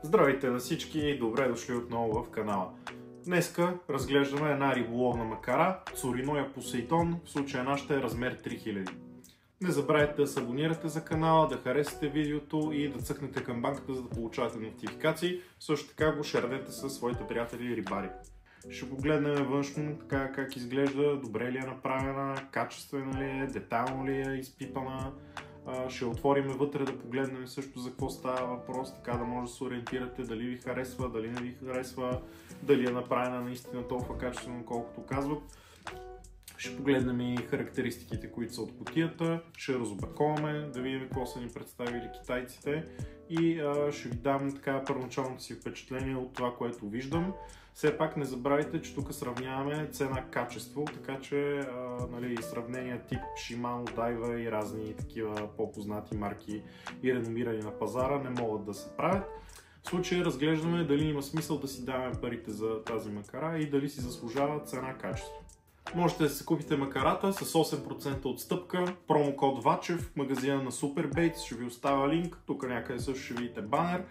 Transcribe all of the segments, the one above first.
Здравейте на всички и добре дошли отново в канала. Днеска разглеждаме една риболовна макара, Tsurinoya Poseidon, в случая нашата е размер 3000. Не забравяйте да се абонирате за канала, да харесате видеото и да цъкнете камбанката, за да получавате нотификации. Също така го шернете със своите приятели и рибари. Ще погледнем външно така как изглежда, добре ли е направена, качествена ли е, детайлно ли е изпипана. Ще отворим вътре да погледнем също за какво става въпрос, така да може да се ориентирате дали ви харесва, дали не ви харесва, дали е направена наистина толкова качествено, колкото казват. Ще погледнем и характеристиките, които са от кутията, ще разопаковаме, да видим какво са ни представили китайците и ще ви дам така първоначалното си впечатление от това, което виждам. Все пак не забравяйте, че тук сравняваме цена-качество, така че сравнения тип Shimano, Daiwa и разни такива по-познати марки и реномирани на пазара не могат да се правят. В случая разглеждаме дали има смисъл да си даваме парите за тази макара и дали си заслужава цена-качество. Можете да си купите макарата с 8% отстъпка, промокод Вачев в магазина на Superbaits, ще ви оставя линк, тук някъде също ще видите банер.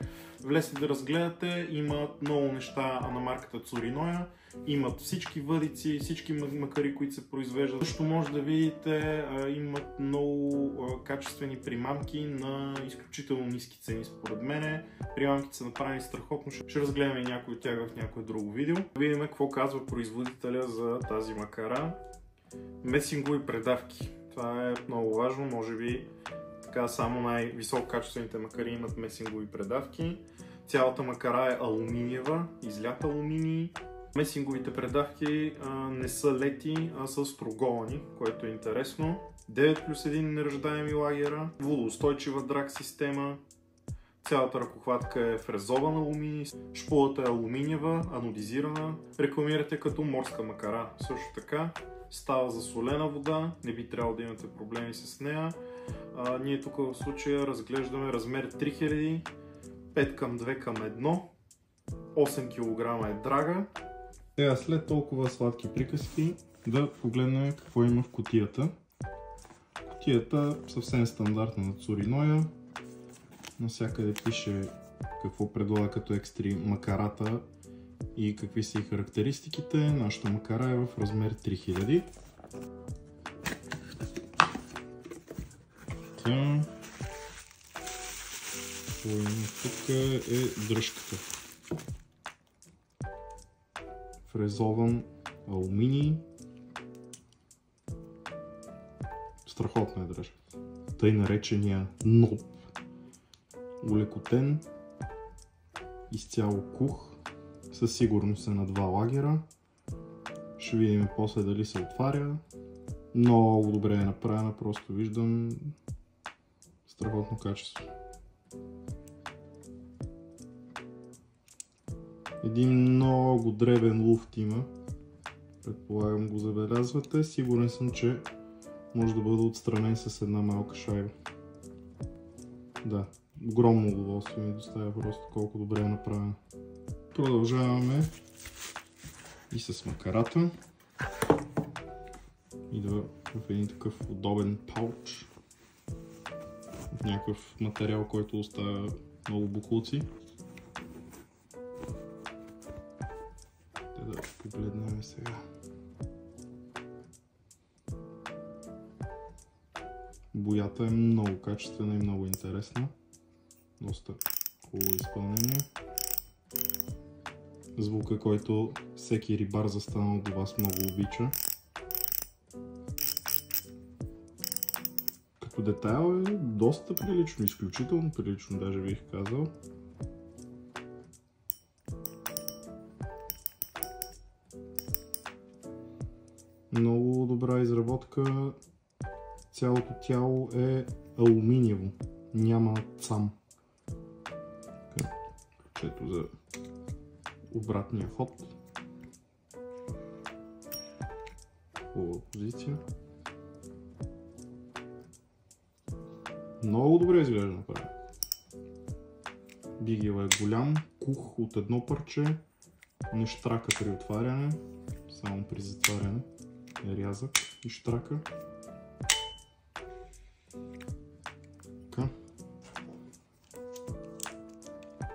Влезте да разгледате, имат много неща на марката Tsurinoya, имат всички въдици, всички макари, които се произвеждат. Също може да видите, имат много качествени примамки на изключително ниски цени според мене. Примамките са направени страхотно, ще разгледаме някой от тях в някое друго видео. Да видим какво казва производителя за тази макара. Месингови предавки. Това е много важно, може би така само най-висококачествените макари имат месингови предавки. Цялата макара е алуминиева, излят алуминий. Месинговите предавки не са лети, а са строговани, което е интересно. 9+1 неръждаеми лагера, водоустойчива драг система. Цялата ръкохватка е фрезован алуминий, шпулата е алуминиева, анодизирана. Рекламирате като морска макара. Също така става за солена вода, не би трябвало да имате проблеми с нея. Ние тук в случая разглеждаме размер 3000, 5:2:1, 8 кг е драга. Сега след толкова сладки приказки да погледнем какво има в кутията. Кутията съвсем стандартна на Tsurinoya. Навсякъде пише какво предлага като екстри макарата и какви са и характеристиките. Нашата макара е в размер 3000. Тук е дръжката. Фрезован алуминий. Страхотна е дръжката. Тъй наречения НОП. Улекотен. Изцяло кух. Със сигурност е на 2 лагера. Ще видим после дали се отваря. Много добре е направена, просто виждам страхотно качество. Един много дребен луфт има. Предполагам го забелязвате. Сигурен съм, че може да бъде отстранен с една малка шайба. Да, огромно удоволствие ми доставя просто колко добре е направена. Продължаваме и с макарата. Идва в един такъв удобен пауч. В някакъв материал, който оставя много боклуци. Да погледнем сега. Боята е много качествена и много интересна. Доста хубаво изпълнение. Звука, който всеки рибар застанал до вас много обича. Като детайл е доста прилично, изключително прилично, даже бих казал. Много добра изработка. Цялото тяло е алуминиево, няма цам. Ключето за обратния ход. Хубава позиция. Много добре изглежда направено. Бигела е голям, кух от едно парче, не щрака при отваряне, само при затваряне е рязък и штрака. Така.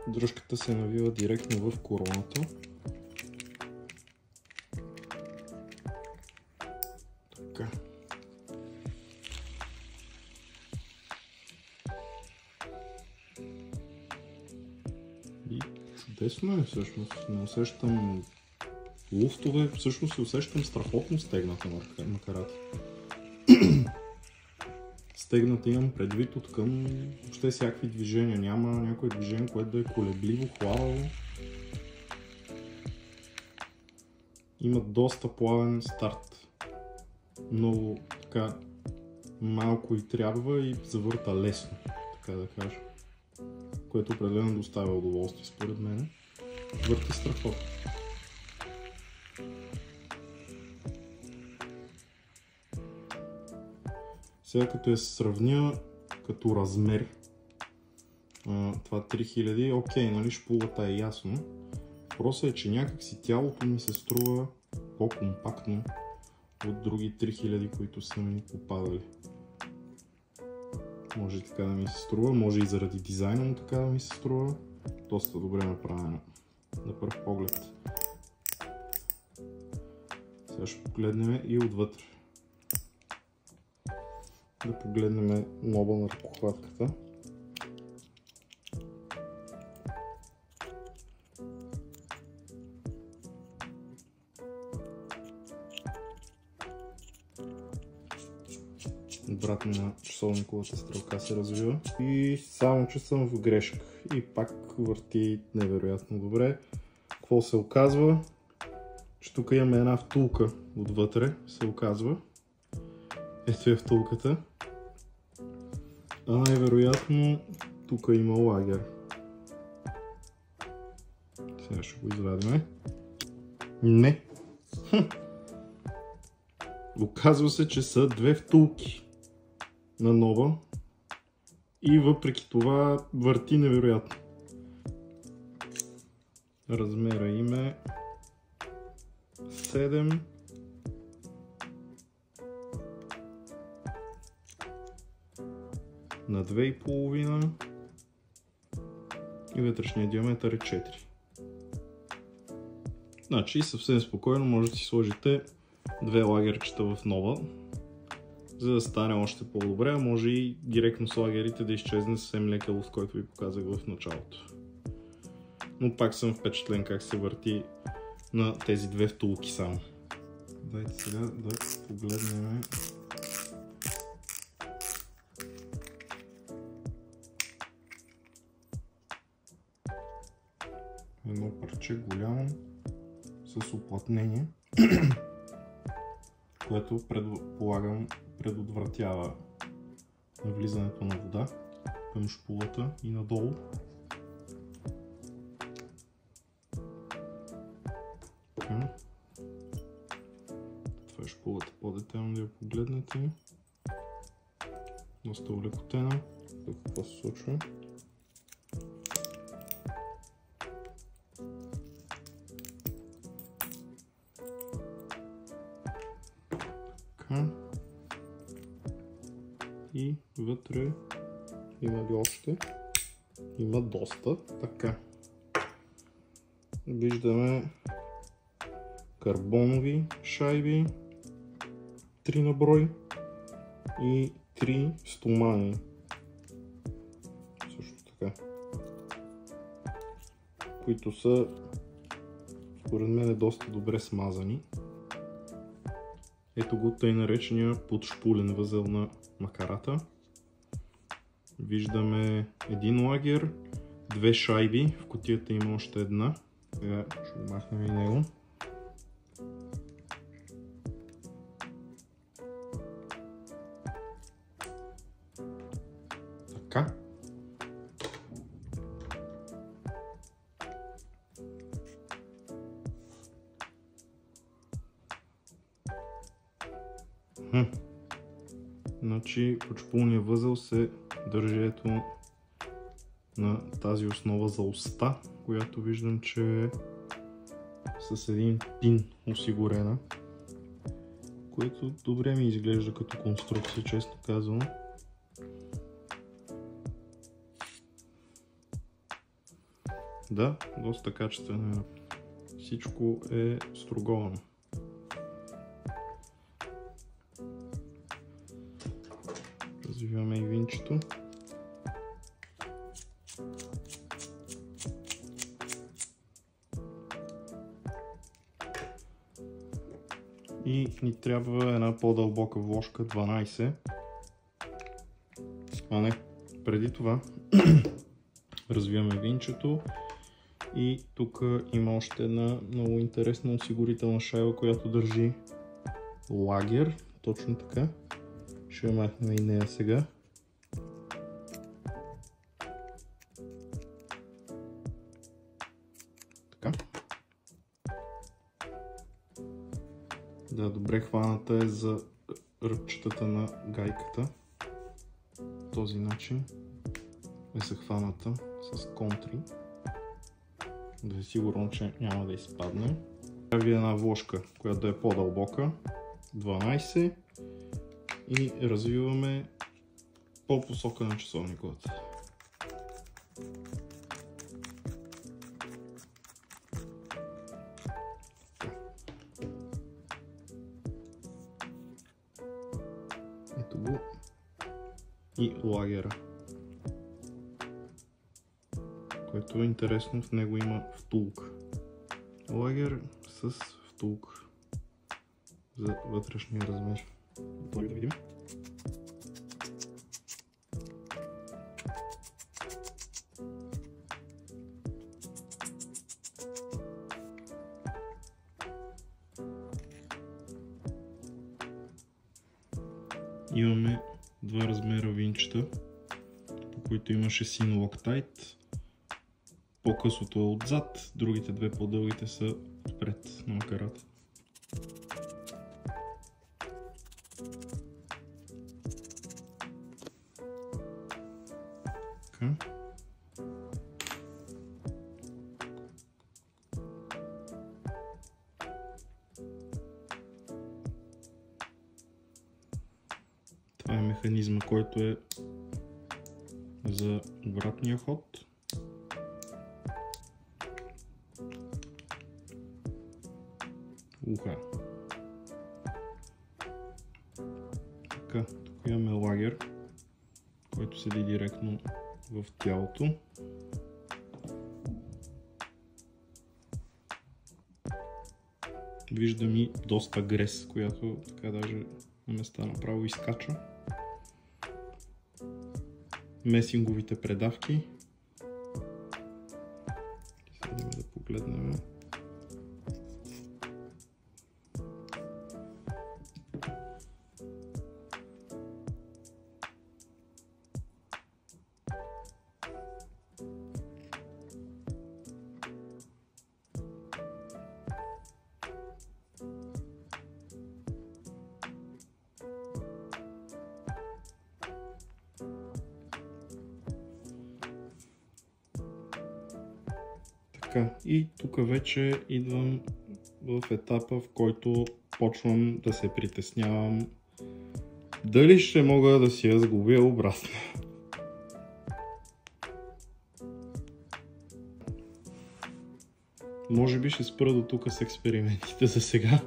дръжката се навива директно в короната. Така. И чудесно е всъщност, не усещам луфтове, всъщност усещам страхотно стегната макарата. Стегната имам предвид от към въобще всякакви движения, няма някое движение, което да е колебливо, хлабаво. Има доста плавен старт. Много така малко и трябва и завърта лесно, така да кажа. Което определено доставя удоволствие според мен. Върти страхотно. Сега като я сравня като размер, това 3000, окей, нали, шпулата е ясно. Въпросът е, че някакси тялото ми се струва по-компактно от други 3000, които са ми попадали. Може така да ми се струва, може и заради дизайна му така да ми се струва. Доста добре направено на пръв поглед. Сега ще погледнем и отвътре. Да погледнем ноба на ръкохватката. Обратно на часовниковата стрелка се развива. И само че съм в грешка. И пак върти невероятно добре. Какво се оказва? Че тук имаме една втулка отвътре, се оказва. Ето е втулката. А най-вероятно тук има лагер. Сега ще го извадим. Не! Оказва се, че са две втулки на нова и въпреки това върти невероятно. Размера им е 7 на 2,5 и вътрешния диаметър е 4. Значи съвсем спокойно може да си сложите две лагерчета в нова, за да стане още по-добре, а може и директно с лагерите да изчезне съвсем лекия луфт, който ви показах в началото. Но пак съм впечатлен как се върти на тези две втулки само. Дайте сега да погледнем едно парче голямо с уплътнение, което предполагам предотвратява навлизането на вода към шпулата и надолу. Това е шпулата по-детайлно да я погледнете. Доста улекотена. Какво се случва? И вътре има ли още? Има доста. Така. Виждаме карбонови шайби, 3 на брой и 3 стомани. Също така. Които са според мен доста добре смазани. Ето го тъй наречения подшпулен възел на макарата. Виждаме един лагер, две шайби, в кутията има още една. Сега ще го махнем и него. Така. Значи подшпулния възел се държи ето на тази основа за уста, която виждам, че е с един пин осигурена, което добре ми изглежда като конструкция, честно казвам. Да, доста качествено. Всичко е струговано. Развиваме и винчето. И ни трябва една по-дълбока вложка, 12. А не, преди това развиваме винчето. И тук има още една много интересна осигурителна шайба, която държи лагер. Точно така. Ще махнем и нея сега. Така. Да, добре хваната е за ръбчетата на гайката. По този начин е захваната с контри. Да е сигурно, че няма да изпадне. Трябва ви една вложка, която да е по-дълбока. 12. И развиваме по посока на часовниковата. Ето го. И лагера. Което е интересно, в него има втулка. Лагер с втулка за вътрешния размер. Готови да видим. Имаме два размера винчета, по които имаше син локтайт. По-късото е отзад, другите две по-дългите са отпред на макарата. Така. Това е механизма, който е за обратния ход. Уха. Така, тук имаме лагер, който седи директно в тялото. Виждам и доста грес, която така даже на места направо изкача. Месинговите предавки. Седим да погледнем. Така, и тук вече идвам в етапа, в който почвам да се притеснявам дали ще мога да си я сглобя обратно. Може би ще спра до тук с експериментите за сега.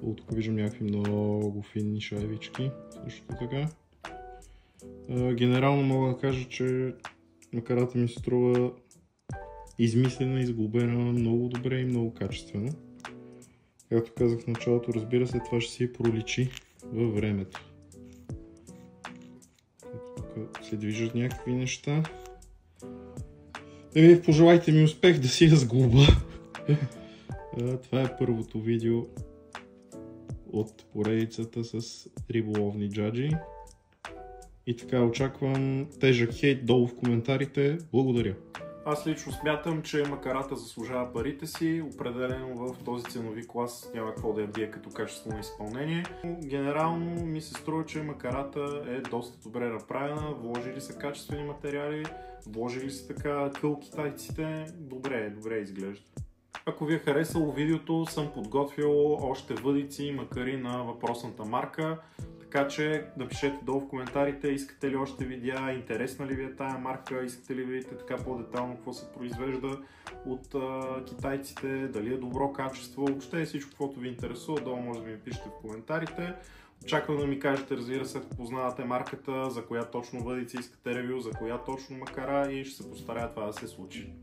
Тук виждам някакви много финни шайбички, също така. Генерално мога да кажа, че макарата ми се струва измислена, изглобена много добре и много качествено. Както казах в началото, разбира се, това ще си проличи във времето. Тук се движат някакви неща. Пожелайте ми успех да си я сглоба. Това е първото видео от поредицата с риболовни джаджи. И така, очаквам тежък хейт долу в коментарите. Благодаря. Аз лично смятам, че макарата заслужава парите си. Определено в този ценови клас няма какво да я бие като качествено изпълнение. Генерално ми се струва, че макарата е доста добре направена. Вложили са качествени материали, вложили са така къл китайците. Добре изглежда. Ако ви е харесало видеото, съм подготвил още въдици, макари на въпросната марка. Така че напишете долу в коментарите, искате ли още видеа, интересна ли ви е тая марка, искате ли видите така по-детално какво се произвежда от китайците, дали е добро качество, въобще е всичко, каквото ви интересува, долу може да ми пишете в коментарите. Очаквам да ми кажете, разбира се, ако познавате марката, за коя точно въдица искате ревю, за коя точно макара и ще се постарая това да се случи.